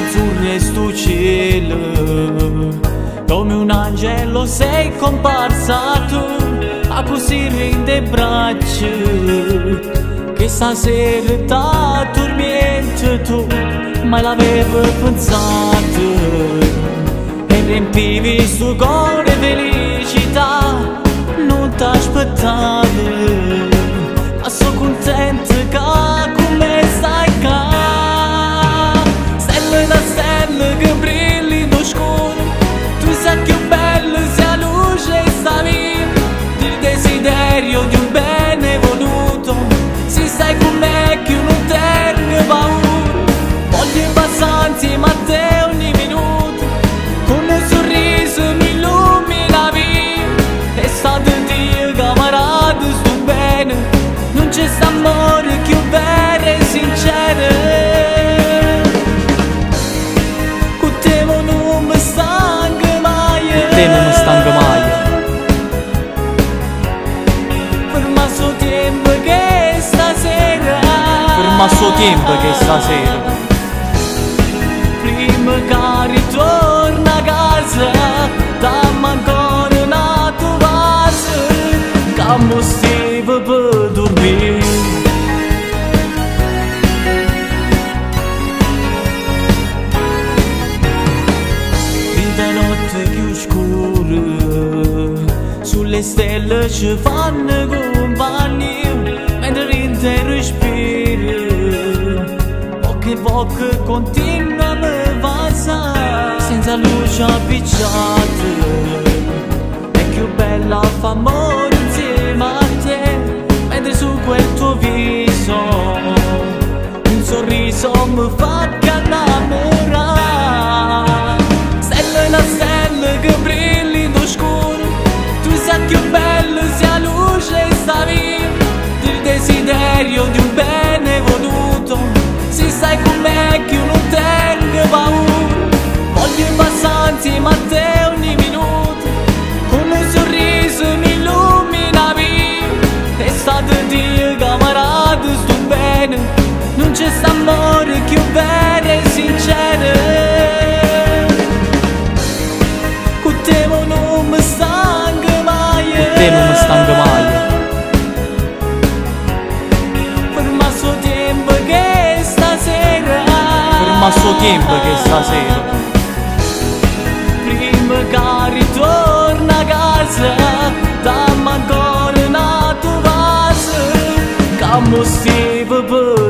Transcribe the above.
azzurre sto cielo, come un angelo sei comparsa tu, a così rinde braccia, che stasera ti tormenti tu, mai l'avevo pensato, e riempivi sto cuore felicità, non ti aspettavo, ma sono contenta che come stai qua. Stelle da stelle che brilli in scuro, tu sai più bello sia luce e sta via, il desiderio di un bene voluto, si sai com'è che non tenga paura, voglio passare insieme a te ogni minuto, con un sorriso mi illumina via, e state Dio camarada sto bene, non c'è st'amore più vero e sincero. Non mi stanco mai. Ferma sto tempo che stasera. Ferma sto tempo che stasera. Prima che ritorna a casa, dammi ancora una tua base, che mi stiva per dormire. Sulle stelle ci fanno compagnia, mentre in te respiro, poche volte continua a me passare, senza luce appicciata, è più bella fa amore insieme a te, mentre su quel tuo viso, un sorriso mi fa innamorare. Stelle la stella che brilli in scuro, tu sai più bello sia luce e sta via, il desiderio di un bene voluto, si sai com'è che io non tengo paura, voglio passare insieme a te ogni minuto, con un sorriso mi illumina via, e state Dio camarada sto bene, non c'è st'amore più vero e sincero. Non mi stanco mai. Ferma sto tempo che stasera. Ferma sto tempo che stasera. Prima che ritorna a casa, dammi ancora una tua base, che mi stiva per